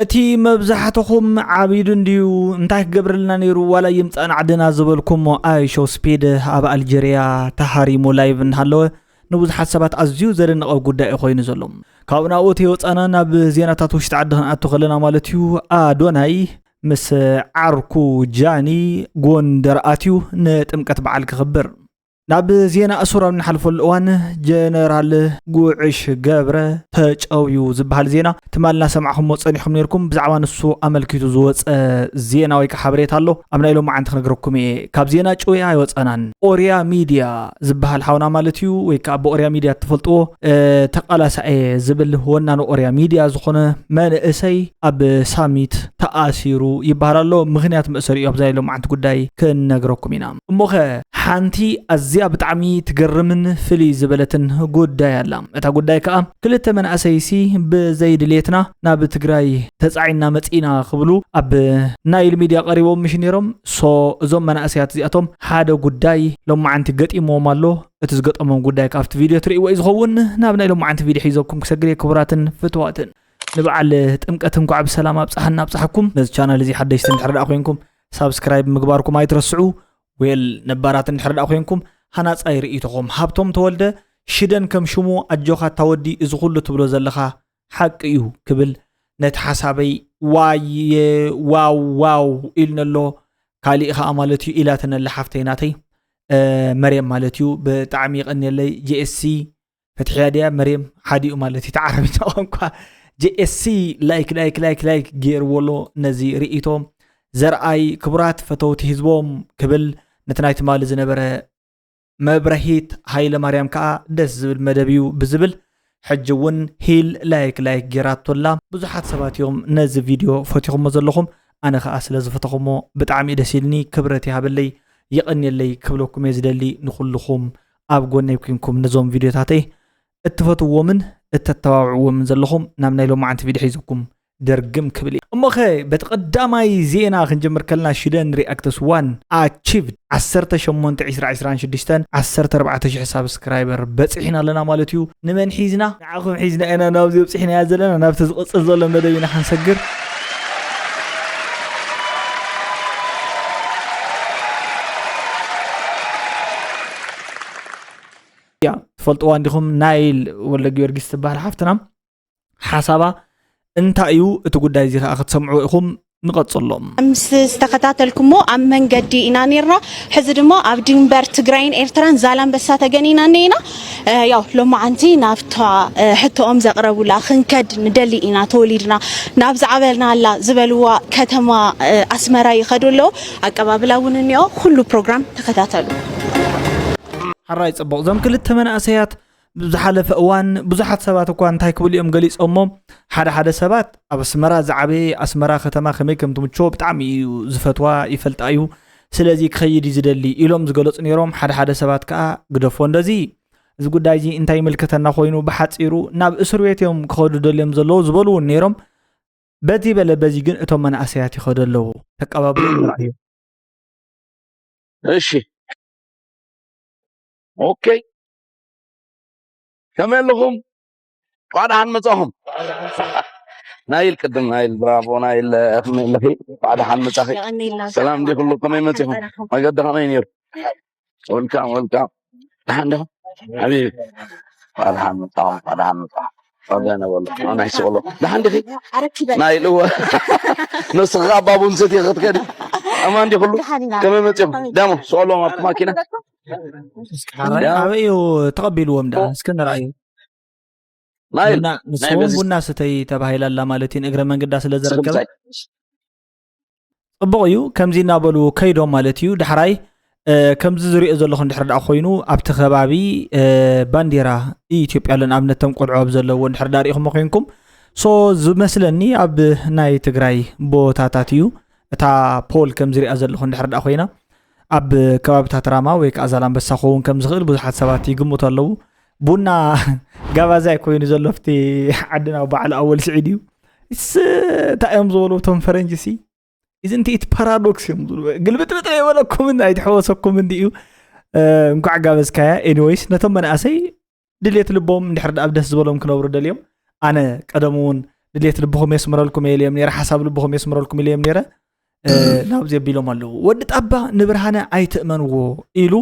اتي مبزحتكم عبيدن ديو انتاك قبرلنا نيرو ولا يمتان عدنا زبلكم اي شو سبيد ابا الجيريا تحريمو لايفن هلو نبوز حسابات ازيو زرن او قداء خوين زلوم كابنا اوتي وطانا ناب زيناتات وشت عدهن اتو خلنا مالتيو دوناي مس عركو جاني قون دراتيو نتمكت بعالك خبر ناب زينا أسورة من حلف الأوان جنرال قوعش قابرة تجاويو زبهال زينا تمالنا سمعهم موصانيحهم نيركم بزعوان السو أمل كيتو زوز زينا ويكا حبريت هالو أمنا إلو معان تخنقركم كاب زينا جويا يوصانان أوريا ميديا زبهال حونا مالتيو ويكا بأوريا ميديا تفلتو تقالا سعي زبل هونانو أوريا ميديا زخونا مان إساي أب ساميت تأسيرو يبهالالو مغنيات مأسري أبزايلو معان تقوداي كن نقركم ينام موخي حانتي أزيا بتعمي تقرمن فلي زبلتن قداي اللام اتا قداي كأم كلتا من أسايسي بزايد ليتنا ناب تقراي تسعينا متئينا خبلو أب نايل ميديا قريبو مشنيرم سو زوم من أسيات زياتهم حادا قداي لو معان تقات إمو مالو اتزقات أمام قداي كافت فيديو تري وإزغوون نابنا لو معان تفيديو حيزوكم كسقري كبراتن فتواتن نبعال تمكتنكو عب سلامة بصحنا بصحكم نز channel زي حدا يستن تحرد أخوينكم سابسكرايب مقباركم ما يترسعوا ويل نبارات نحرد أخوينكم هناس أي رئيتهم حبتم تولد شدن كم شمو أجوخا تودي إزغل تبلو زلخا حق إيو كبل نتحسابي واو إلنا اللو كالي إخا أمالتيو إلاتنا اللي حفتيناتي مريم مالتيو بتعميق أني اللي جي اس سي فتحيادية مريم حادي أمالتي تعرفي تقومكوا جي اس سي لايك جير ولو نزي رئيتهم زرعي كبرات فتوتي هزبوم كبل نتنايت مال زنبرة مبرهيت هايلا مريم كا دس زبل مدبيو بزبل حجون هيل لايك جيرات طلا بزحات سبات يوم نزل فيديو فوتيكم مزلخم انا خاص لازفتكم بتعمي دسيلني كبرتي هابلي يقني اللي كبلوكم يزدلي نخلخم ابغون يمكنكم نزوم فيديو تاعتي اتفتوا من التتابعوا من زلخم نامنا لو ما انت فيديو حيزكم درقم كبلي أمخي بتقدمي زينا خنجمر كلنا شدن رياكتس 1 اتشيفد 10 شدشتن 14 سبسكرايبر بصحينا لنا مالتيو نمن حيزنا نعاكم حيزنا انا نابزي بصحينا يا زلنا نابت زقصل زلنا مدبينا حنسجر يا فلطوا عندكم نايل ولا جيورغيس تبال حفتنا حسابا انتايو اتقداي زي اخ تسمعوا اخم نقصلهم امس استخداتلكم ام منقدي انا نيرنا حزدمو اب دينبر تግራይን ኤርትራን ዛላን በሳተ ገኒና ነይና ያው لما انتي نافتا حتى ام زقربولا خنكد ندلينا توليدنا ناب زعبلنا الله زبلوا ከተማ አስመራ ይخدولو አቀባብላውንኒዮ ሁሉ ፕሮግራም ተከታተሉ حراي صبق زم كل ተመናሰያት بزحلف اوان بزحت سبات اكو انتاي كبل يوم غليص امم حدا سبات اب اسمرا زعبي اسمرا ختما خميكم تمچو بطعمي زفتوا يفلطايو سلازي كخيد يزدلي إلهم زغلص نيروم حدا سبات كا غدفو اندزي እዚ ጉዳይ እዚ እንታይ መልከተና ኮይኑ በሓፂሩ ናብ እስር ቤት እዮም ክኸዱ ደልዮም ዘለው ዝበሉ ነይሮም በዚ በለ በዚ ግን እቶም መናእሰያት ይኸደለው ተቀባብሎ ይራዩ እሺ ኦኬ كمان لهم بعد عن مصاهم نايل قدم نايل برافو نايل لخي بعد عن مصاخي سلام دي كله كمان مصاهم ما قد خمين ير ولكم عندهم حبيبي بعد عن مصاهم انا والله انا هيس والله ده عندي نايل هو نص غابه نسيت يغط كده امان دي كله كمان مصاهم دامو سولو ماكينه أبيو تقبلوا مدا اسكن رأيه نايل نسوم بالناس تي تبهيل الله مالتين اجر من قداس لزركب بقيو كم زينا بلو كيدو مالتيو دحراي كم زري زلخون دحر دا خوينو ابت خبابي بانديرا ايثيوبيا لن ابنتم قدعو بزلو دحر داريكم مخينكم سو زمسلني اب ناي تግራይ ቦታታትዩ እታ ፖል كم زري زلخون دحر دا خوينا اب كبابتا تراما ويك ازالان بسخون كم زغل بزحات سبات يغموت الله بونا غبازاي كوين زلفتي عدنا وبعل اول سعيديو اس تايم زولو تم فرنجسي اذن تيت بارادوكس قلبت بتاي ولكم ان يتحوسكم انديو انكو غبازكايا انويس نتم مناسي دليت لبوم ندحر ابدس زبلهم كنور دليوم انا قدمون ድሌት ልብኹም የስምረልኩም የልዮም ነይረ ሓሳብ ልብኹም የስምረልኩም የልዮም ነይረ ናብዚ ኣቢሎም ኣለዉ ወዲ ጣባ ንብርሃነ ኣይትእመንዎ ኢሉ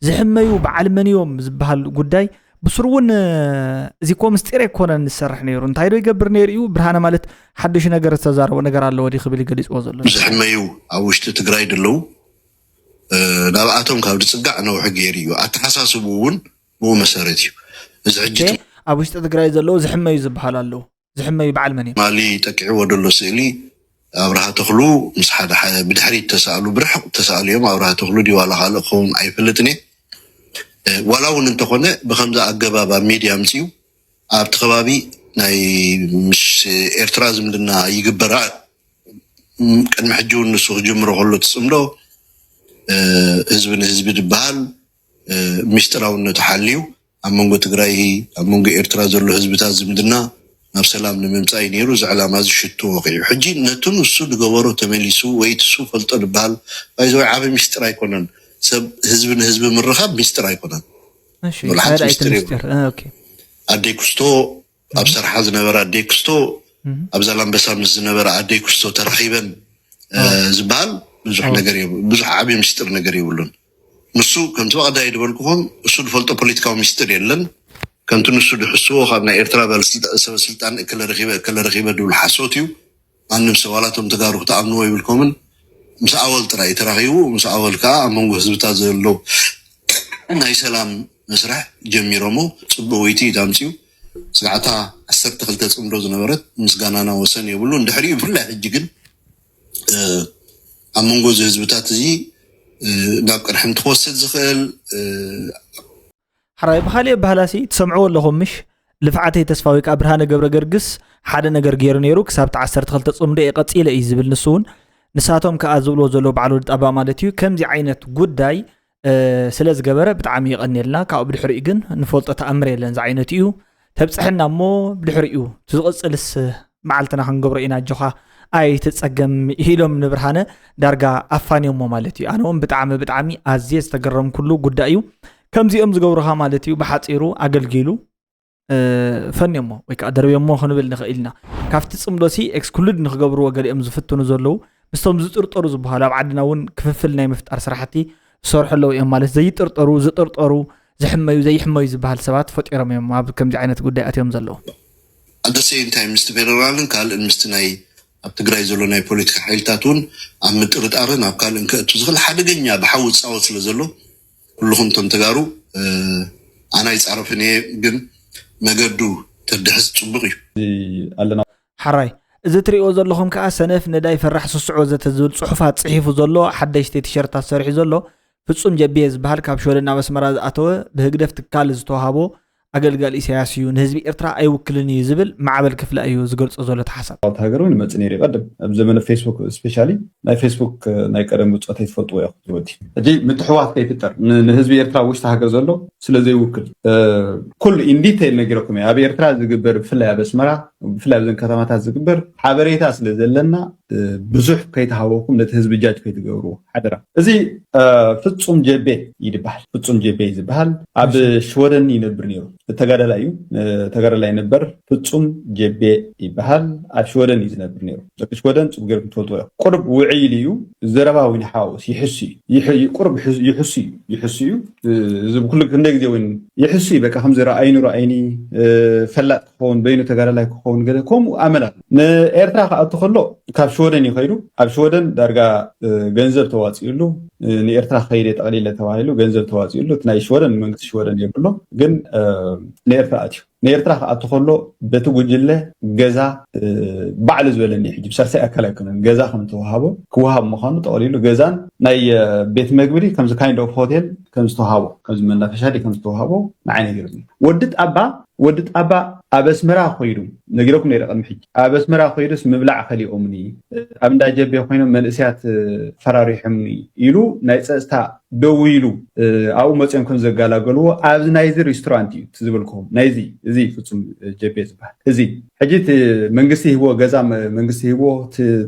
ዝሕመዩ በዓል መንዮም ዝበሃል ጉዳይ ብስሩውን እዚ ኮ ምስጢር ኣይኮነን ዝሰርሕ ነይሩ እንታይ ዶ ይገብር ነይሩ እዩ ብርሃነ ማለት ሓድሽ ነገር ዝተዛረቦ ነገር ኣለዎ ዲ ክብል ይገሊፅዎ ዘሎ ዝሕመዩ ኣብ ውሽጢ ትግራይ ደለው ናብኣቶም ካብ ዝፅጋዕ ነውሕ ገይሩ እዩ ኣተሓሳስቡ እውን ብኡ መሰረት እዩ እዚ ሕጂ ኣብ ውሽጢ ትግራይ ዘለዎ ዝሕመዩ ዝበሃል ኣለዉ ዝሕመዩ በዓል መንዮም ማሊ ጠቂዕዎ ደሎ ስእሊ ኣብርሃ ተኽሉ ምስ ሓደ ብድሕሪት ተሳእሉ ብርሕቕ ተሳእሉ እዮም ኣብርሃ ተኽሉ ዲዋላ ካልእ ክኸውን ኣይፍልጥን እየ ዋላ እውን እንተኾነ ብከምዚ ኣገባብ ኣብ ሚድያ ምፅኡ ኣብቲ ከባቢ ናይ ምስ ኤርትራ ዝምድና ይግበራ ቅድሚ ሕጂ እውን ንሱ ክጅምሮ ከሎ ትፅምዶ ህዝቢ ንህዝቢ ዝበሃል ምስጢራውነቱ ሓልዩ ኣብ መንጎ ትግራይ ኣብ መንጎ ኤርትራ ዘሎ ህዝብታት ዝምድና ናብ ሰላም ንምምፃእ ነይሩ እዚ ዕላማ ዝሽቱ ወቂዑ ሕጂ ነቱ ንሱ ዝገበሮ ተመሊሱ ወይ ትሱ ፈልጦ ዝበሃል ባይዘ ወይ ዓበ ምስጢር ኣይኮነን ሰብ ህዝቢ ንህዝቢ ምርኻብ ምስጢር ኣይኮነን ኣደይ ክስቶ ኣብ ሰርሓ ዝነበረ ኣደይ ክስቶ ኣብ ዛላምበሳ ምስ ዝነበረ ኣደይ ክስቶ ተራኺበን ዝበሃል ብዙሕ ነገር ብዙሕ ዓበ ምስጢር ነገር ይብሉን ንሱ ከምቲ በቐዳይ ድበልኩኹም እሱ ዝፈልጦ ፖለቲካዊ ምስጢር የለን ከምቲ ንሱ ድሕስዎ ካብ ናይ ኤርትራ ሰበስልጣን እክለረኺበ ድብል ሓሶት እዩ ማንም ሰብ ዋላቶም ተጋሩ ክትኣምንዎ ይብልኮምን ምስ ኣወል ጥራይ ተራኺቡ ምስ ኣወል ከዓ ኣብ መንጎ ህዝብታት ዘሎ ናይ ሰላም መስርሕ ጀሚሮሞ ፅቡቅ ወይቲ ዳምፅኡ ስጋዕታ 12 ፅምዶ ዝነበረት ምስጋናና ወሰን የብሉ እንድሕሪኡ ብፍላይ ሕጂ ግን ኣብ መንጎ ህዝብታት እዚ ናብ ቅድሕም ትወስድ ዝኽእል ሓራይ ብኻልእ ባህላሲ ትሰምዕዎ ኣለኹም ምሽ ልፍዓተይ ተስፋዊ ከዓ ብርሃነ ገብረ ገርግስ ሓደ ነገር ገይሩ ነይሩ ክሳብ 12 ፅምዶ የቐፂለ እዩ ዝብል ንሱ እውን ንሳቶም ከዓ ዝብልዎ ዘሎ በዓል ወዲ ጣባ ማለት እዩ ከምዚ ዓይነት ጉዳይ ስለ ዝገበረ ብጣዕሚ ይቐኒልና ካብኡ ብድሕሪኡ ግን ንፈልጦ ተኣምር የለን ዚ ዓይነት እዩ ተብፅሕና እሞ ብድሕሪኡ ትዝቕፅልስ መዓልትና ክንገብሮ ኢና ጆኻ ኣይትፀገም ኢሎም ንብርሃነ ዳርጋ ኣፋንዮሞ ማለት እዩ ኣነ እውን ብጣዕሚ ኣዝየ ዝተገረምኩሉ ጉዳይ እዩ ከምዚኦም ዝገብሩኻ ማለት እዩ ብሓፂሩ ኣገልጊሉ ፈንዮሞ ወይ ከዓ ደርብዮሞ ክንብል ንኽእል ኢና ካብቲ ፅምዶሲ ኤክስክሉድ ንክገብርዎ ገሊኦም ዝፍትኑ ዘለው ምስቶም ዝጥርጠሩ ዝበሃሉ ኣብ ዓድና እውን ክፍፍል ናይ ምፍጣር ስራሕቲ ዝሰርሑ ኣለዉ እዮም ማለት ዘይጥርጠሩ ዝጥርጠሩ ዝሕመዩ ዘይሕመዩ ዝበሃል ሰባት ፈጢሮም እዮም ኣብ ከምዚ ዓይነት ጉዳይ ኣትዮም ዘለዉ ኣደ ሴም ታይም ምስቲ ፌደራልን ካልእን ምስቲ ናይ ኣብ ትግራይ ዘሎ ናይ ፖለቲካ ሓይልታት እውን ኣብ ምጥርጣርን ኣብ ካልእን ክእቱ ዝኽእል ሓደገኛ ብሓዊ ዝፃወት ስለ ዘሎ ኩልኹም ቶም ተጋሩ ኣና ይፃረፍን እየ ግን መገዱ ተድሕዝ ፅቡቅ እዩ ሓራይ እዚ ትሪእዎ ዘለኹም ከዓ ሰነፍ ነዳይ ፈራሕ ስስዖ ዘተ ዝብል ፅሑፋት ፅሒፉ ዘሎ ሓደሽተ ቲሸርታት ሰሪሑ ዘሎ ፍጹም ጀብየ ዝበሃል ካብ ሾለና መስመራ ዝኣተወ ብህግደፍ ትካል ዝተዋሃቦ ኣገልጋሊ ኢሳያስ እዩ ንህዝቢ ኤርትራ ኣይውክልን እዩ ዝብል ማዕበል ክፍለ እዩ ዝገልጾ ዘሎ ተሓሳብ ሃገር እውን መጽ ነይሩ ይቀድም ኣብ ዘመነ ፌስቡክ ስፔሻሊ ናይ ፌስቡክ ናይ ቀደም ውፅአት ይትፈልጥዎ ኢኹም ዝወዲ ሕጂ ምትሕዋት ከይፍጠር ንህዝቢ ኤርትራ ውሽጢ ሃገር ዘሎ ስለዘይውክል ኩሉ ኢንዲቴይል ነጊረኩም ኣብ ኤርትራ ዝግበር ብፍላይ ኣብ ኣስመራ ብፍላይ ኣብ ዘን ከተማታት ዝግበር ሓበሬታ ስለ ዘለና ብዙሕ ከይተሃወኩም ነቲ ህዝቢ ጃጅ ከይትገብርዎ ሓደራ እዚ ፍጹም ጀቤ ይድበሃል ፍጹም ጀቤ ዝበሃል ኣብ ሽወደን ይነብር ነይሩ ተጋዳላይ እዩ ተጋዳላይ ነበር ፍጹም ጀቤ ይበሃል ኣብ ሽወደን እዩ ዝነብር ነይሩ ደቂ ሽወደን ፅቡቅ ጌርኩም ትፈልጥዎ ኢኹም ቁርብ ውዒል እዩ ዘረባዊ ንሓውስ ይሕሱ እዩ ቁርብ ይሕሱ እዩ እዚ ብኩሉ ክንደይ ግዜ እውን ይሕሱ እዩ በቃ ከምዚ ረኣይኒ ፈላጥ ክኸውን በይኑ ተጋዳላይ ክኸውን ገለ ከምኡ ኣመና ንኤርትራ ከኣቱ ከሎ ካብ ሽወደን ይኸይዱ ኣብ ሽወደን ዳርጋ ገንዘብ ተዋፂኡሉ ንኤርትራ ከይደ ጠቕሊለ ተባሂሉ ገንዘብ ተዋፂኡሉ እቲ ናይ ሽወደን መንግስቲ ሽወደን የብሎ ግን ንኤርትራ ኣትዩ ንኤርትራ ከኣቱ ከሎ በቲ ጉጅለ ገዛ ባዕሉ ዝበለኒ ሕጂ ብሳልሳይ ኣካል ኣይኮነን ገዛ ከም ተዋሃቦ ክወሃብ ምዃኑ ጠቕሊሉ ገዛን ናይ ቤት መግብሪ ከምዚ ካይንድ ኦፍ ሆቴል ከም ዝተዋሃቦ ከምዚ መናፈሻ ከም ዝተዋሃቦ ንዓይነ ገይሩኒ ወዲ ጣባ ኣብ ኣስመራ ኮይዱ ነጊረኩም ነይረ ቅድሚ ሕጂ ኣብ ኣስመራ ኮይዱስ ምብላዕ ከሊኦምኒ ኣብ እንዳ ጀቤ ኮይኖም መንእስያት ፈራሪሖምኒ ኢሉ ናይ ፀጥታ ደው ኢሉ ኣብኡ መፅኦም ከም ዘጋላገልዎ ኣብዚ ናይዚ ሬስቶራንት እዩ ትዝብልኩም ናይዚ እዚ ፍጹም ጀቤ ዝበሃል እዚ ሕጂ መንግስቲ ሂቦ ገዛ መንግስቲ ሂቦ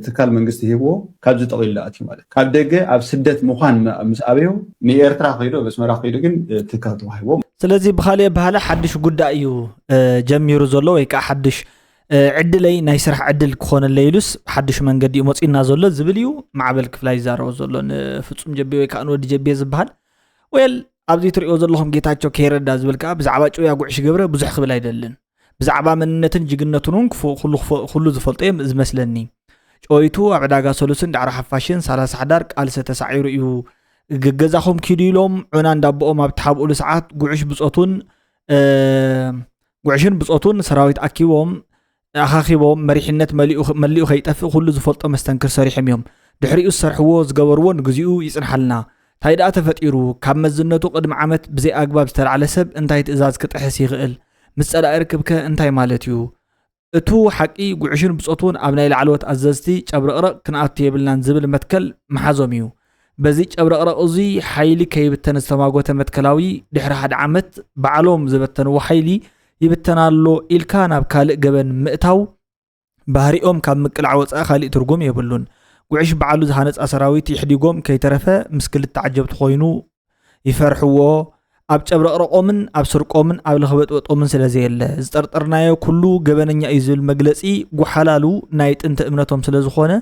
ትካል መንግስቲ ሂቦ ካብዚ ጠቕሊሉ ኣትዩ ማለት ካብ ደገ ኣብ ስደት ምዃን ምስ ኣበዮ ንኤርትራ ኮይዱ ኣብ ኣስመራ ኮይዱ ግን ትካል ተዋሂቦ ስለዚ ብኻልእ ባህላ ሓድሽ ጉዳይ እዩ ጀሚሩ ዘሎ ወይ ከዓ ሓድሽ عدلي ناي سرح عدل كون الليلس حدش من قد يمصينا زلو زبليو معبل كفلاي زارو زلو فصوم جبي وي كانو ودي جبي زبحال ويل ابدي تريو زلهم ጌታቸው ከይረዳ ዝብልካ ብዛዕባ ጮያ ጉዕሽ ገብረ ብዙሕ ክብል አይደልን ብዛዕባ መንነትን ጅግነቱን ኩሉ ዝፈልጦ ዝመስለኒ ጮይቱ አብዳጋ ሶሉስን ዳዕራ ሓፋሽን 30 ሓዳር ቃልሰ ተሳዒሩ እዩ ገገዛኹም ኪዲሎም ዑና እንዳቦኦም ኣብ ተሓብኡሉ ሰዓት ጉዕሽ ብጾቱን ጉዕሽን ብጾቱን ሰራዊት አኪቦም አኻኺቦም መሪሕነት መሊኡ ከይጠፍእ ኩሉ ዝፈልጦ መስተንክር ሰሪሖም እዮም ድሕሪኡ ዝሰርሕዎ ዝገበርዎ ንግዚኡ ይጽንሐልና ታይዳ ተፈጢሩ ካብ መዝነቱ ቅድሚ ዓመት ብዘይ ኣግባብ ዝተልዓለ ሰብ እንታይ ትእዛዝ ክጥሕስ ይኽእል ምጸላ እርክብከ እንታይ ማለት እዩ እቱ ሓቂ ጉዕሽን ብጾቱን ኣብ ናይ ላዕለወት ኣዘዝቲ ጨብረቕረቕ ክንኣቱ የብልናን ዝብል መትከል መሓዞም እዩ በዚ ጨብረቕረቕ እዚ ሓይሊ ከይብተን ዝተማጎተ መትከላዊ ድሕሪ ሓደ ዓመት በዓሎም ዝበተንዎ ሓይሊ ይብተናሎ ኢልካ ናብ ካልእ ገበን ምእታው ባህሪኦም ካብ ምቅላዕ ወፃኢ ካልእ ትርጉም የብሉን ጉዕሽ በዓሉ ዝሃነፃ ሰራዊት ይሕዲጎም ከይተረፈ ምስክል ተዓጀብቲ ኮይኑ ይፈርሕዎ ኣብ ጨብረቕረቆምን ኣብ ስርቆምን ኣብ ለኽበጥበጦምን ስለዘየለ ዝጠርጠርናዮ ኩሉ ገበነኛ እዩ ዝብል መግለፂ ጉሓላሉ ናይ ጥንቲ እምነቶም ስለዝኾነ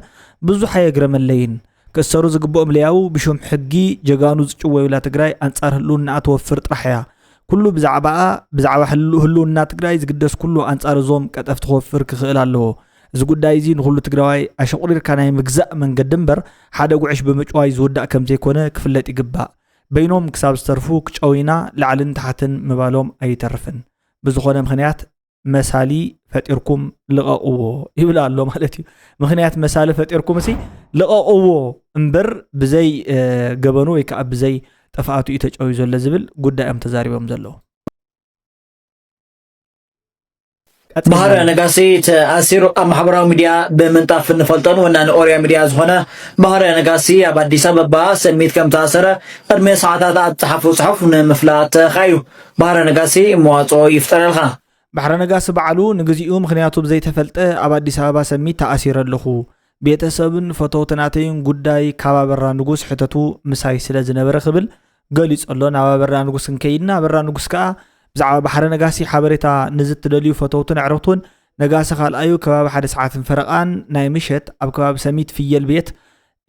ብዙሕ ኣየግረመለይን ክእሰሩ ዝግብኦም ለያው ብሹም ሕጊ ጀጋኑ ዝጭወዩላ ትግራይ ኣንጻር ህልውና ትወፍር ጥራሕ እያ ኩሉ ብዛዕባ ህልውና ትግራይ ዝግደስ ኩሉ ኣንጻር እዞም ቀጠፍቲ ክወፍር ክኽእል ኣለዎ እዚ ጉዳይ እዚ ንኩሉ ትግራዋይ ኣሸቁሪርካ ናይ ምግዛእ መንገዲ እምበር ሓደ ጉዕሽ ብምጭዋይ ዝውዳእ ከም ዘይኮነ ክፍለጥ ይግባእ በይኖም ክሳብ ዝተርፉ ክጨዊና ላዕልን ታሕትን ምባሎም ኣይተርፍን ብዝኾነ ምክንያት መሳሊ ፈጢርኩም ልቐቕዎ ይብላ ኣሎ ማለት እዩ ምክንያት መሳሊ ፈጢርኩም እሲ ልቐቕዎ እምበር ብዘይ ገበኑ ወይ ከዓ ብዘይ ጠፋኣቱ እዩ ተጨዊ ዘሎ ዝብል ጉዳዮም ተዛሪቦም ዘለዉ ባህር ነጋሲ ተኣሲሩ ኣብ ማሕበራዊ ሚድያ ብምንጣፍ ንፈልጦን ወናኒ ኦርያ ሚድያ ዝኾነ ባህር ነጋሲ ኣብ ኣዲስ ኣበባ ሰሚት ከም ተኣሰረ ቅድሚ ሰዓታት ኣፅሓፉ ፅሑፍ ንምፍላጥ ተኻዩ ባህር ነጋሲ መዋፅኦ ይፍጠረልካ ባህር ነጋሲ በዓሉ ንግዚኡ ምክንያቱ ብዘይተፈልጠ ኣብ ኣዲስ ኣበባ ሰሚት ተኣሲረ ኣለኹ ቤተሰብን ፈተውትናተይን ጉዳይ ካብ ኣበራ ንጉስ ሕተቱ ምሳይ ስለ ዝነበረ ክብል ገሊጹ ኣሎ ናብ ኣበራ ንጉስ ክንከይድና ኣበራ ንጉስ ከዓ ብዛዕባ ባህር ነጋሲ ሓበሬታ ንዝትደልዩ ፈተውትን ኣዕረኽቱን ነጋሲ ካልኣዩ ከባቢ 1 ሰዓት ፈረቓን ናይ ምሸት ኣብ ከባቢ ሰሚት ፍየል ቤት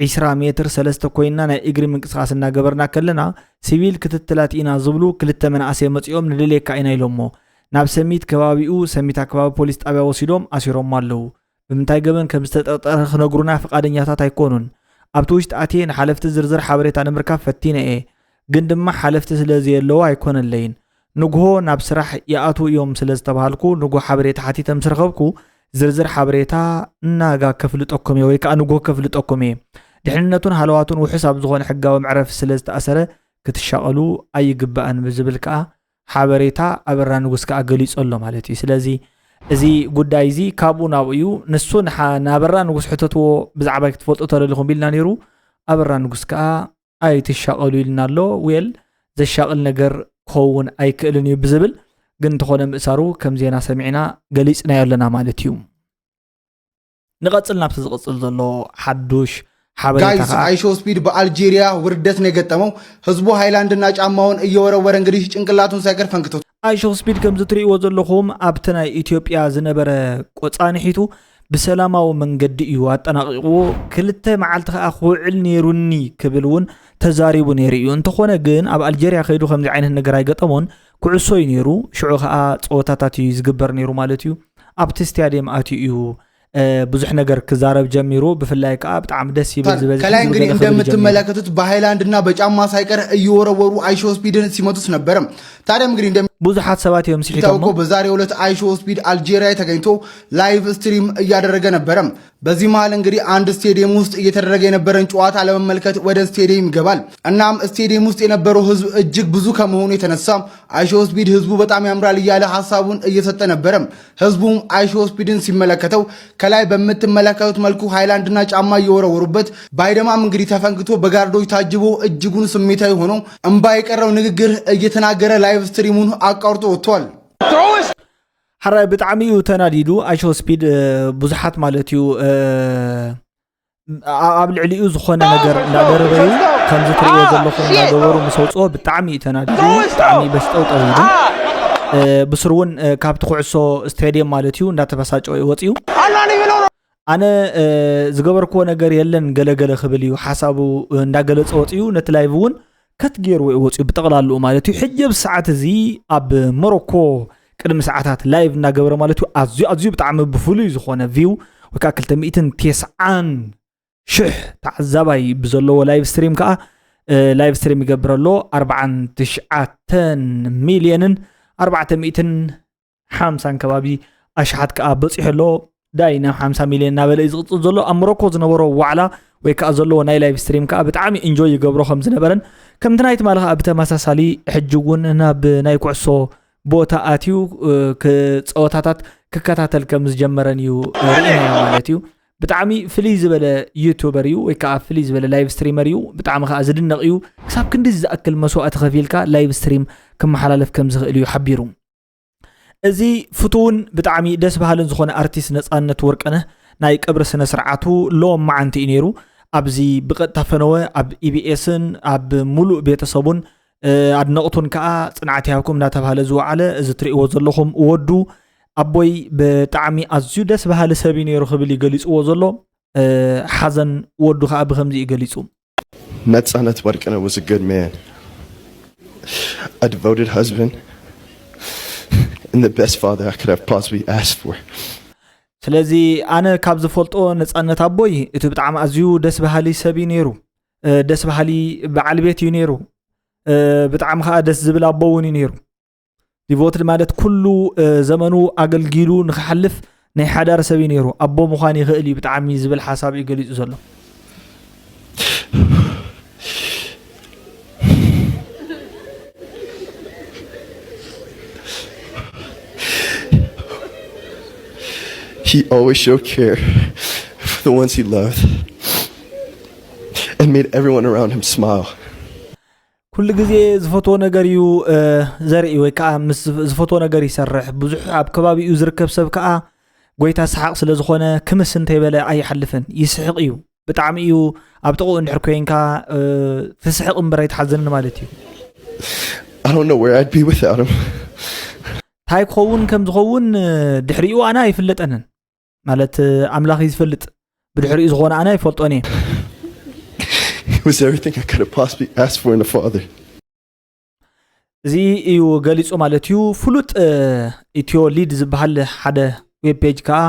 20 ሜትር 3 ኮይና ናይ እግሪ ምንቅስቃስ እናገበርና ከለና ሲቪል ክትትላት ኢና ዝብሉ ክልተ መናእሰይ መጽኦም ንድሌካ ኢና ኢሎሞ ናብ ሰሚት ከባቢኡ ሰሚት ኣከባቢ ፖሊስ ጣብያ ወሲዶም ኣሲሮም ኣለዉ ብምንታይ ገበን ከም ዝተጠርጠረ ክነግሩና ፈቃደኛታት ኣይኮኑን ኣብቲ ውሽጢ ኣትየ ንሓለፍቲ ዝርዝር ሓበሬታ ንምርካብ ፈቲነ እየ ግን ድማ ሓለፍቲ ስለዘየለዎ ኣይኮነለይን ንግሆ ናብ ስራሕ ይኣቱ እዮም ስለዝተባሃልኩ ንግሆ ሓበሬታ ሓቲተም ስረኸብኩ ዝርዝር ሓበሬታ እናጋ ከፍልጠኩም ወይ ከዓ ንግሆ ከፍልጠኩም ድሕንነቱን ሃለዋቱን ውሕስ ኣብ ዝኾነ ሕጋዊ መዕረፍ ስለዝተኣሰረ ክትሻቐሉ ኣይግባእን ብዝብል ከዓ ሓበሬታ ኣበራ ንጉስ ከዓ ገሊጹ ኣሎ ማለት እዩ ስለዚ እዚ ጉዳይ እዚ ካብኡ ናብኡ እዩ ንሱ ናበራ ንጉስ ሕተትዎ ብዛዕባ ክትፈልጡ ተደሊኹም ኢልና ነይሩ ኣበራ ንጉስ ከዓ ኣይትሻቐሉ ኢልና ኣሎ ወል ዘሻቕል ነገር كون أي كألني بزبل قنت خونم إسارو كم زينا سمعنا قليسنا يلنا مالتيو نقصلنا بتزقصل ذلو حدوش ጋይስ አይሾ ስፒድ በአልጄሪያ ውርደት ነው የገጠመው ህዝቡ ሃይላንድና ጫማውን እየወረወረ እንግዲህ ጭንቅላቱን ሳይቀር ፈንክቶ አይሾ ስፒድ ከም ዝትሪእዎ ዘለኹም ኣብተና ኢትዮጵያ ዝነበረ ቆጻንሒቱ بسلاماو منقدي እዩ አጠናቂቁ ክልተ መዓልቲ ከዓ ክውዕል ነይሩኒ ክብልውን ተዛሪቡ ነይሩ እንተኾነ ግን ኣብ አልጄሪያ ከይዱ ከምዚ ዓይነት ነገር አይገጠሞን ኩዕሶ ነይሩ ሽዑ ከዓ ጾታታት እዩ ዝግበር ነይሩ ማለት እዩ ኣብቲ ስታዲየም ኣትዩ ብዙሕ ነገር ክዛረብ ጀሚሩ ብፍላይ ከዓ በጣም ደስ ይብል ዝበዝ ከላይ እንግዲህ እንደምትመለከቱት በሃይላንድና በጫማ ሳይቀር እየወረወሩ አይሾ ስፒድን ሲመቱስ ነበር ታዲያ እንግዲህ ብዙሓት ሰባት እዮም ሲሒተው በዛሬው ዕለት አይሾ ስፒድ አልጄሪያ ተገኝቶ ላይቭ ስትሪም እያደረገ ነበር በዚህ መሃል እንግዲህ አንድ ስቴዲየም ውስጥ እየተደረገ የነበረን ጨዋታ ለመመልከት ወደ ስቴዲየም ይገባል እናም ስቴዲየም ውስጥ የነበረው ህዝብ እጅግ ብዙ ከመሆኑ የተነሳ አይሾ ስፒድ ህዝቡ በጣም ያምራል እያለ ሐሳቡን እየሰጠ ነበር ህዝቡም አይሾ ስፒድን ሲመለከተው ከላይ በመተመለከቱት መልኩ ሃይላንድና ጫማ እየወረወሩበት ባይደማም እንግዲህ ተፈንክቶ በጋርዶች ታጅቦ እጅጉን ስሜታዊ ሆኖ እንባ የቀረው ንግግር እየተናገረ ላይቭ ስትሪሙን አቋርጦ ወጥቷል حرا بتعميو تناديدو አይሾ ስፒድ ብዙሓት ማለት እዩ ኣብ ልዕሊኡ ዝኾነ ነገር እንዳደረበዩ ከምዚ ትሪእዎ ዘለኹም እንዳገበሩ መስውጾ ብጣዕሚ ተናዲዱ ብጣዕሚ በስጠው ጠሪዱ بسرون كابت خعصو ستاديوم مالتيو እንዳተበሳጨው ይወጽዩ አነ ዝገበርኮ ነገር የለን ገለገለ خبልዩ ሐሳቡ እንዳገለጸ ወጽዩ ነት ላይቭውን ከትገሩ ይወጽዩ በጠቅላሉ ማለትዩ ሕጅብ ሰዓት እዚ ኣብ ሞሮኮ ቅድም ሰዓታት ላይቭ እናገበረ ማለትዩ አዝዩ በጣም በፍሉይ ዝኾነ ቪው ወካ 290 ሽህ ተዓዛባይ ብዘለዎ ላይቭ ስትሪም ከአ ላይቭ ስትሪም ይገብረሎ 49 ሚሊዮንን 450 ከባቢ አሽሓት ከአ በጽሕሎ ዳይና 50 ሚሊዮን ናበለ ይዝቅጽ ዘሎ አምሮኮ ዝነበሮ ዋዕላ ወይ ከአ ዘሎ ናይ ላይቭ ስትሪም ከአ በጣም ኢንጆይ ይገብሮ ከም ዝነበረን ከምቲ ናይት ማለኻ ብተመሳሳሊ ሕጅውን ናብ ናይ ኩዕሶ ቦታ አትዩ ከጸወታታት ክከታተል ከም ዝጀመረን እዩ ሪኢና ማለትዩ በጣም ፍሊዝ በለ ዩቲዩበር እዩ ወይ ከአ ፍሊዝ በለ ላይቭ ስትሪመር እዩ በጣም ከአ ዝድነቅ እዩ ክሳብ ክንዲዝ ዝአክል መስዋዕት ከፊልካ ላይቭ ስትሪም ከመሓላለፍ ከም ዝኽእል እዩ ሓቢሩ እዚ ፍቱውን በጣም ደስ ባህልን ዝኾነ አርቲስት ነጻነት ወርቅነህ ናይ ቀብር ስነ ስርዓቱ ሎም ማዓንቲ ነይሩ ኣብዚ ብቀጥታ ፈነወ ኣብ ኢቢኤስን ኣብ ሙሉእ ቤተሰቡን አድነቅቱን ከአ ጽንዓት ያብኩም እናተባሃለ ዝወዓለ እዚ ትሪእዎ ዘለኹም ወዱ አቦይ በጣም አዝዩ ደስ ባህል ሰብ ነይሩ ክብል ይገልጽዎ ዘሎ ሓዘን ወዱ ከአ ብከምዚ ይገልጹ ነጻነት ወርቅነህ was a good man, a devoted husband, and the best father I could have possibly asked for. ስለዚ አነ ካብ ዝፈልጦ ነጻነት አቦይ እቲ በጣም አዝዩ ደስ ባህሊ ሰብ ነይሩ ደስ ባህሊ በዓል ቤት ነይሩ በጣም ከአ ደስ ዝብል አቦውን ነይሩ ዲቮትድ ማለት ኩሉ ዘመኑ አገልግሉ ንኽሐልፍ ናይ ሓዳር ሰብ ነይሩ አቦ ምዃን ይኽእል በጣም ዝብል ሓሳብ ይገልጹ ዘሎ He always showed care for the ones he loved and made everyone around him smile. كل ጊዜ ዝፈትዎ ነገር እዩ ዘርኢ ወይ ከአ ምስ ዝፈትዎ ነገር ይሰርሕ ብዙሕ ኣብ ከባቢኡ ዝርከብ ሰብ ከአ ጎይታ ሰሓቅ ስለ ዝኾነ ክምስ እንተይበለ ኣይሐልፍን ይስሕቅ እዩ በጣም እዩ ኣብ ጥቑ እንድሕር ኮይንካ ትስሕቅ እምበር ኣይትሓዝንን ማለት እዩ I don't know where I'd be without him. ታይ ክኸውን ከም ዝኸውን ድሕሪኡ ኣና ይፍለጠንን ማለት ኣምላኽ ይዝፈልጥ ብድሕሪኡ ዝኾነ ኣና ይፈልጦን እየ He was everything I could have possibly asked for in a father. እዚ እዩ ገሊጹ ማለት እዩ ፍሉጥ ኢትዮ ሊድ ዝበሃል ሓደ ዌብ ፔጅ ከአ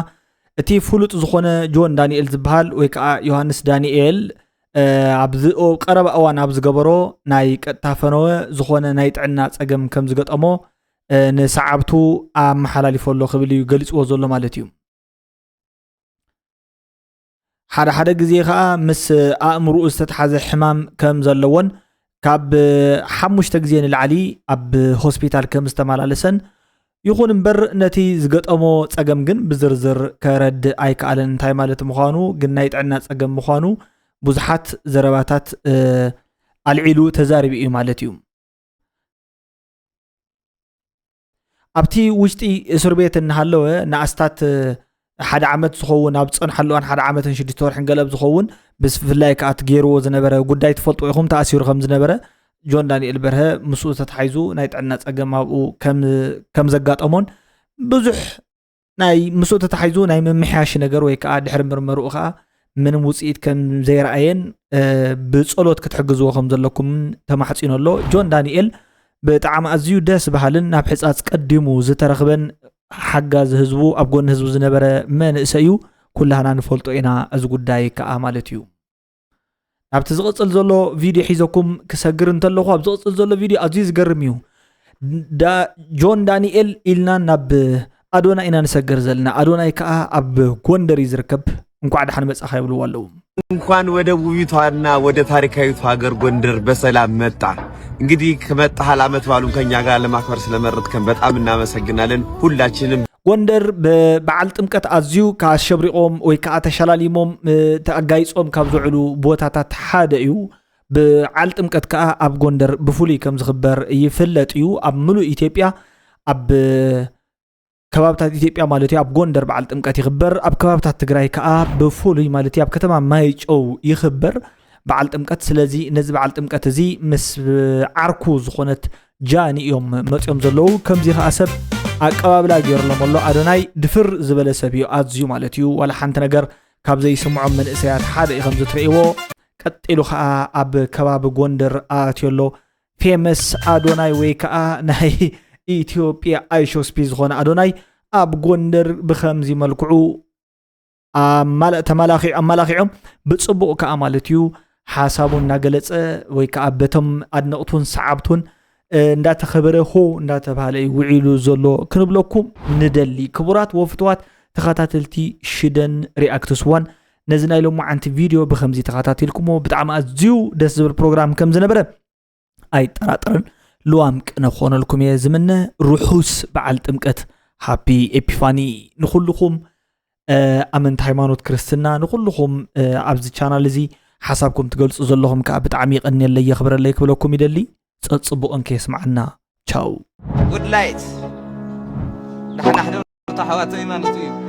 እቲ ፍሉጥ ዝኾነ ጆን ዳንኤል ዝበሃል ወይ ከአ ዮሐንስ ዳንኤል ኣብ ቀረባ እዋን ኣብ ዝገበሮ ናይ ቀጥታ ፈነወ ዝኾነ ናይ ጥዕና ፀገም ከም ዝገጠሞ ንሰዓብቱ ኣመሓላሊፈሎ ክብል እዩ ገሊጽዎ ዘሎ ማለት እዩ ሓደ ግዜ ከአ ምስ ኣእምሮኡ ዝተተሓዘ ሕማም ከም ዘለዎን ካብ 5 ግዜ ንላዕሊ ኣብ ሆስፒታል ከም ዝተመላለሰን ይኹን እምበር ነቲ ዝገጠሞ ፀገም ግን ብዝርዝር ከረድ ኣይከኣለን እንታይ ማለት ምዃኑ ግን ናይ ጥዕና ፀገም ምዃኑ ብዙሓት ዘረባታት ኣልዒሉ ተዛሪቡ እዩ ማለት እዩ ኣብቲ ውሽጢ እስር ቤት እናሃለወ ንኣስታት ሓደ ዓመት ዝኸውን ኣብ ፀንሐሉን ሓደ ዓመትን 6 ወርሕን ገለብ ዝኸውን ብፍላይ ከአ ትገይርዎ ዝነበረ ጉዳይ ትፈልጦ ኢኹም ተኣሲሩ ከም ዝነበረ ጆን ዳንኤል በርሀ ምስኡ ተተሓይዙ ናይ ጥዕና ፀገም ኣብኡ ከም ዘጋጠሞን ብዙሕ ናይ ምስኡ ተተሓይዙ ናይ ምምሕያሽ ነገር ወይ ከአ ድሕሪ ምርመርኡ ከአ ምንም ውፅኢት ከም ዘይረኣየን ብጸሎት ክትሕግዝዎ ከም ዘለኩም ተማሕፂኖሎ ጆን ዳንኤል በጣም ኣዝዩ ደስ ባህልን ናብ ሕፃፅ ቀዲሙ ዝተረኽበን ሓጋዝ ህዝቡ ኣብ ጎን ህዝቡ ዝነበረ መንእሰይ እዩ ኩላህና ንፈልጦ ኢና እዚ ጉዳይ ከአ ማለት እዩ ኣብቲ ዝቕፅል ዘሎ ቪድዮ ሒዘኩም ክሰግር እንተለኹ ኣብ ዝቕፅል ዘሎ ቪድዮ ኣዝዩ ዝገርም እዩ ጆን ዳንኤል ኢልና ናብ ኣዶናይ ኢና ንሰግር ዘለና ኣዶናይ ከአ ኣብ ጎንደር ይዝርከብ እንኳን ደሓን መጻኻ ይብልዎ ኣለዉ እንኳን ወደ ውቢቷና ወደ ታሪካዊቷ ሀገር ጎንደር በሰላም መጣ እንግዲህ ከመጣህ ዓመት ባሉን ከኛ ጋር ለማክበር ስለመረጥከን በጣም እናመሰግናለን ሁላችንም ጎንደር በበዓል ጥምቀት ኣዝዩ ካሸብሪቆም ወይ ከአ ተሸላሊሞም ተኣጋይጾም ካብ ዝውዕሉ ቦታታት ሓደ እዩ በዓል ጥምቀት ከአ ኣብ ጎንደር ብፍሉይ ከም ዝኽበር ይፍለጥ እዩ ኣብ ሙሉእ ኢትዮጵያ ኣብ ከባብታት ኢትዮጵያ ማለት እዩ ኣብ ጎንደር በዓል ጥምቀት ይኽበር ኣብ ከባብታት ትግራይ ከአ ብፍሉይ ማለት እዩ ኣብ ከተማ ማይጨው ይኽበር በዓል ጥምቀት ስለዚ ነዚ በዓል ጥምቀት እዚ ምስ ዓርኩ ዝኾነት ጃኒ እዮም መጽዮም ዘለው ከምዚ ኸኣሰብ ኣቀባብላ ገይርሎም ኣሎ ኣዶናይ ድፍር ዝበለ ሰብ እዩ ኣዝዩ ማለት እዩ ዋላ ሓንቲ ነገር ካብ ዘይስምዖም መንእሰያት ሓደ ኢኸም ዝትርእይዎ ቀጢሉ ከዓ ኣብ ከባቢ ጎንደር ኣትየሎ ፌመስ ኣዶናይ ወይ ከዓ ናይ ኢትዮጵያ ኣይሾስፒ ዝኾነ ኣዶናይ ኣብ ጎንደር ብኸምዚ መልክዑ ኣመላኺዖም ብጽቡቕ ከዓ ማለት እዩ ሓሳቡን እናገለጸ ወይ ከዓ በቶም ኣድነቕቱን ሰዓብቱን እንዳተኸበረ ሆ እንዳተባሃለ ውዒሉ ዘሎ ክንብለኩም ንደሊ ክቡራት ወፍትዋት ተኸታተልቲ ሽደን ሪአክትስ ዋን ነዚ ናይ ሎማዓንቲ ቪድዮ ብኸምዚ ተኸታተልኩሞ ብጣዕሚ ኣዝዩ ደስ ዝብል ፕሮግራም ከም ዝነበረ ኣይጠራጠርን ልዋም ቅነ ኾነልኩም እየ ዝምነ ሩሑስ በዓል ጥምቀት ሃፒ ኤፒፋኒ ንኹልኹም ኣመንቲ ሃይማኖት ክርስትና ንኹልኹም ኣብዚ ቻናል እዚ ሓሳብኩም ትገልጹ ዘለኹም ከዓ ብጣዕሚ ይቐኒየለይ የኽብረለይ ክብለኩም ይደሊ ጽጽቡቕን ከስማዕና ቻው ጉድ ላይት ንሕና ሕደ ተሓዋተ ኢማንቱ እዩ